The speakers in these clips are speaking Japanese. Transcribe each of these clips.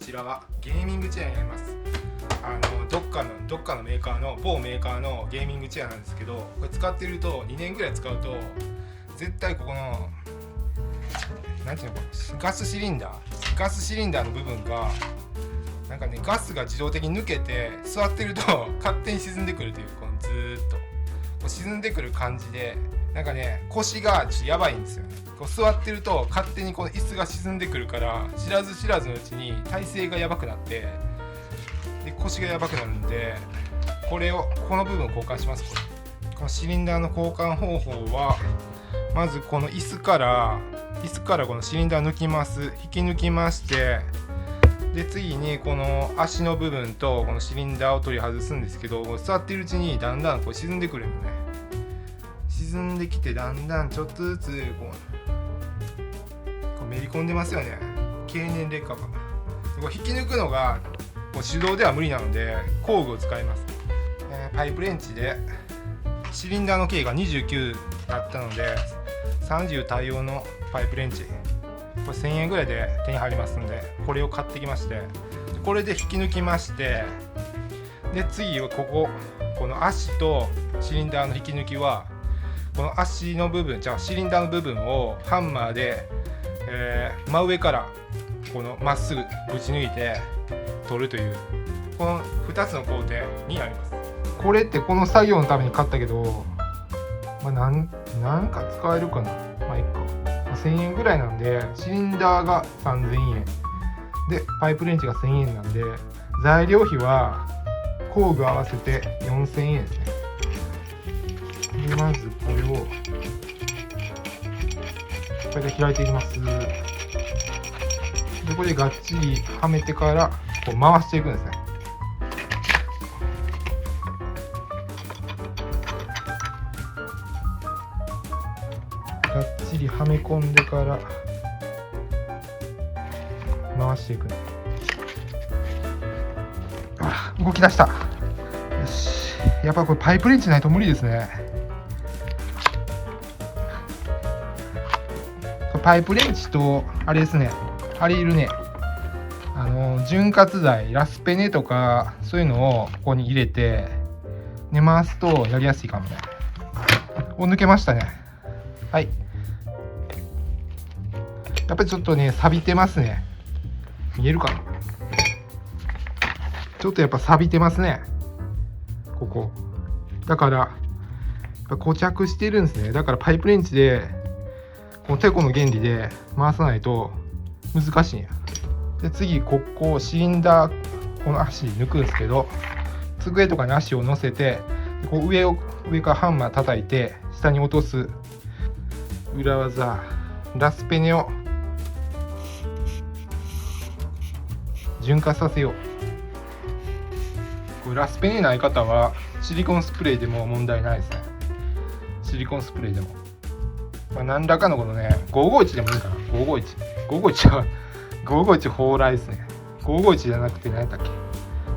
ちらはゲーミングチェアになります。どっかのメーカーの某メーカーのゲーミングチェアなんですけど、これ使ってると2年ぐらい使うと絶対ここのなんていうのかな、ガスシリンダーの部分がなんかね、ガスが自動的に抜けて座ってると勝手に沈んでくるという、このずーっとこう沈んでくる感じで、なんかね、腰がちょっとやばいんですよね。こう座ってると勝手にこの椅子が沈んでくるから、知らず知らずのうちに体勢がやばくなって、で腰がやばくなるんで、この部分を交換します。このシリンダーの交換方法は、まずこの椅子からこのシリンダー抜きます。引き抜きまして、で次にこの足の部分とこのシリンダーを取り外すんですけど、座っているうちにだんだんこう沈んでくるんでね、沈んできてだんだんちょっとずつこうめり込んでますよね。経年劣化が。こう引き抜くのがこう手動では無理なので工具を使います。パイプレンチでシリンダーの径が29だったので30対応のパイプレンチ、これ1000円ぐらいで手に入りますので、これを買ってきまして、これで引き抜きまして、で次はこの足とシリンダーの引き抜きは、この足の部分、シリンダーの部分をハンマーで、真上からこのまっすぐぶち抜いて取るという、この2つの工程になります。これってこの作業のために買ったけど、なんか使えるかな、いっか、1000円ぐらいなんで、シリンダーが3000円でパイプレンチが1000円なんで、材料費は工具合わせて4000円ですね。でまずこれをこれで開いていきます。でこれでがっちりはめてからこう回していくんですね。がっちりはめ込んでから回していく。動き出した。よし、やっぱこれパイプレンチないと無理ですね。パイプレンチとあれですね、あれいるね、潤滑剤、ラスペネとかそういうのをここに入れてで回すとやりやすいかもね。抜けましたね。はい、やっぱりちょっとね錆びてますね。見えるかな、ちょっとやっぱ錆びてますね、ここだからやっぱ固着してるんですね。だからパイプレンチでこのテコの原理で回さないと難しいんや。で次ここシリンダー、この足抜くんですけど、机とかに足を乗せてこう上からハンマー叩いて下に落とす裏技、ラスペネを循環させよう。これラスペネない方はシリコンスプレーでも問題ないですね。シリコンスプレーでも、何らかのこのね551でもいいかな。551は551蓬莱ですね。551じゃなくて何だっけ、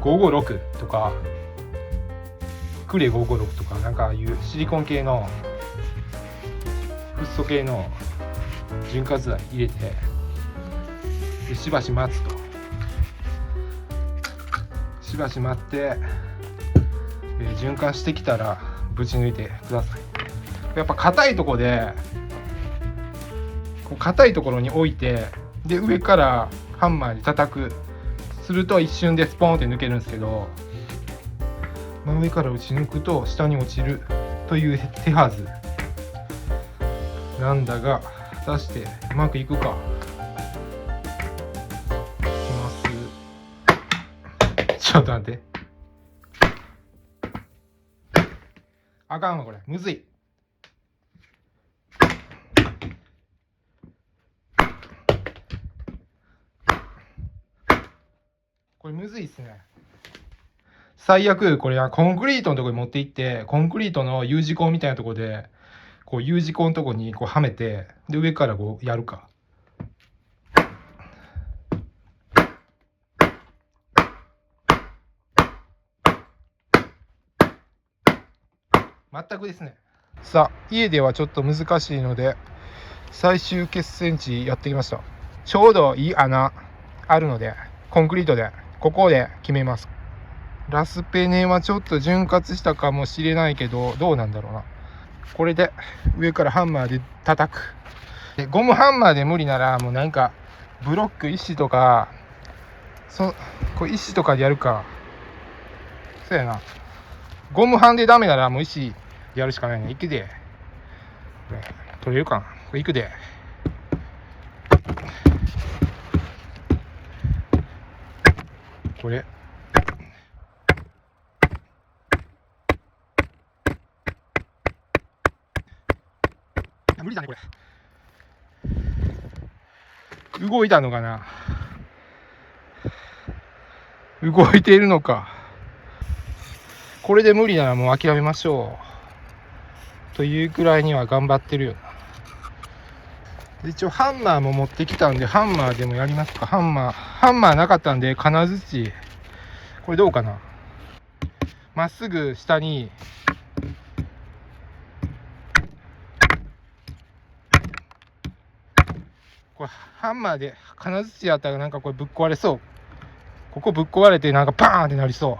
556とかクレ556とか、なんかああいうシリコン系のフッ素系の潤滑剤入れて、でしばし待つと、しばし待って、循環してきたらぶち抜いてください。やっぱ硬いところで硬いところに置いて、で上からハンマーで叩くすると一瞬でスポーンって抜けるんですけど、真上から打ち抜くと下に落ちるという手はずなんだが、果たしてうまくいくか。いきます。ちょっと待って、あかんわ、これむずい。これむずいっすね。最悪これはコンクリートのところに持って行って、コンクリートの U 字工みたいなところでこう U 字工のところにこうはめて、で上からこうやるか。全くですね。さあ家ではちょっと難しいので最終決戦地やってきました。ちょうどいい穴あるのでコンクリートでここで決めます。ラスペネはちょっと潤滑したかもしれないけど、どうなんだろうな。これで上からハンマーで叩く。でゴムハンマーで無理ならもうなんかブロック石とかこれ石とかでやるか。そうやな。ゴムハンでダメならもう石でやるしかないね。いくで。これ取れるかな。これいくで。これ無理だねこれ。動いたのかな。動いているのか。これで無理ならもう諦めましょうというくらいには頑張ってるよな。一応ハンマーも持ってきたんでハンマーでもやりますか。ハンマーなかったんで金槌。これどうかな。まっすぐ下にこれハンマーで金槌やったらなんかこれぶっ壊れそう。ここぶっ壊れてなんかバーンってなりそう。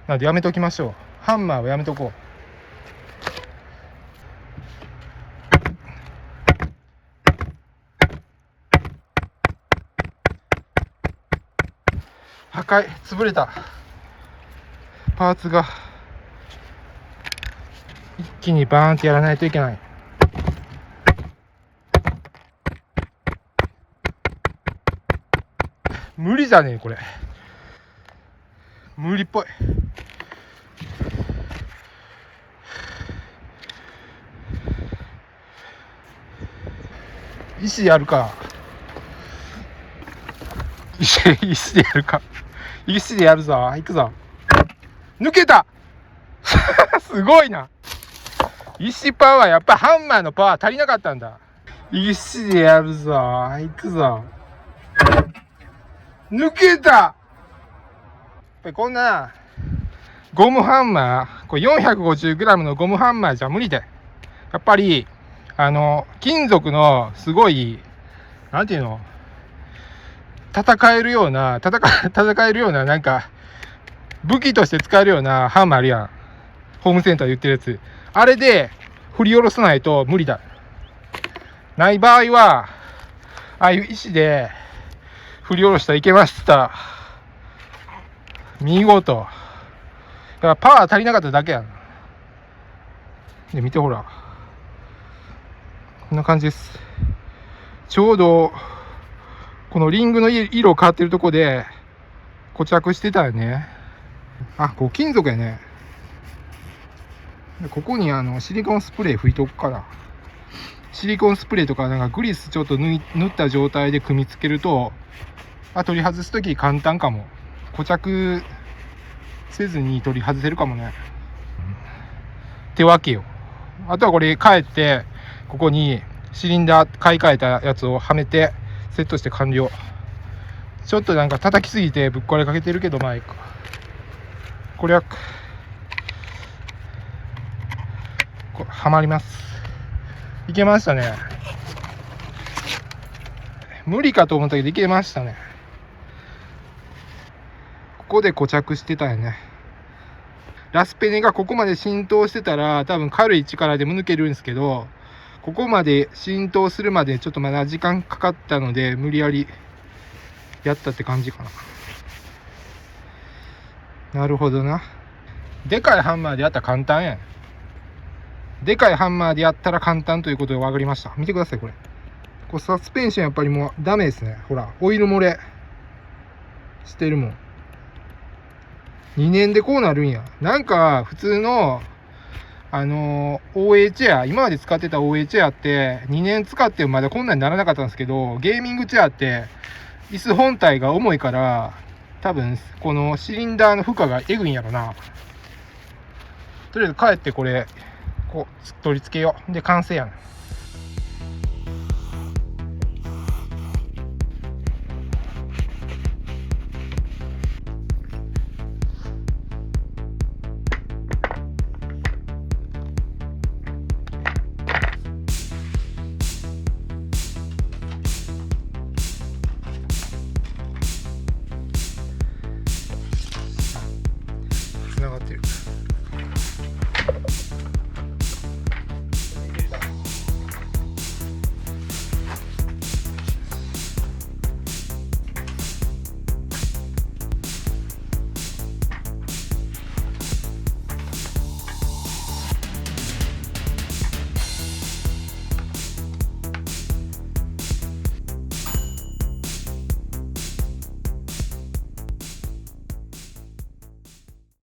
なのでやめときましょう。ハンマーはやめとこう。破壊、潰れたパーツが一気にバーンってやらないといけない。無理じゃねえこれ。無理っぽい。石でやるか。石でやるか。石でやるぞ。行くぞ。抜けたすごいな。石パワー、やっぱハンマーのパワー足りなかったんだ。石でやるぞ。行くぞ。抜けた。やっぱりこんなゴムハンマー、これ 450g のゴムハンマーじゃ無理で。やっぱり金属のすごいなんていうの、戦えるようななんか武器として使えるようなハンマーあるやん。ホームセンターで売ってるやつ。あれで振り下ろさないと無理だ。ない場合はああいう石で振り下ろしたらいけました。見事。だからパワー足りなかっただけやん。で見てほら、こんな感じです。ちょうどこのリングの色変わってるとこで固着してたよね。あ、こう金属やね。ここにシリコンスプレー吹いとくから。シリコンスプレーとかなんかグリスちょっと塗った状態で組み付けると、取り外すとき簡単かも。固着せずに取り外せるかもね。ってわけよ。あとはこれ帰ってここにシリンダー買い替えたやつをはめてセットして完了。ちょっとなんか叩きすぎてぶっ壊れかけてるけどまあいいか。これははまります。いけましたね。無理かと思ったけどいけましたね。ここで固着してたよね。ラスペネがここまで浸透してたら多分軽い力でも抜けるんですけど、ここまで浸透するまでちょっとまだ時間かかったので無理やりやったって感じかな。なるほどな。でかいハンマーでやったら簡単やん。でかいハンマーでやったら簡単ということが分かりました。見てくださいこれ。サスペンションやっぱりもうダメですね。ほらオイル漏れしてるもん。2年でこうなるんや。なんか普通のOA チェア、今まで使ってた OA チェアって2年使ってもまだこんなにならなかったんですけど、ゲーミングチェアって椅子本体が重いから多分このシリンダーの負荷がえぐいんやろな。とりあえず帰ってこれこう取り付けよう。で完成やん。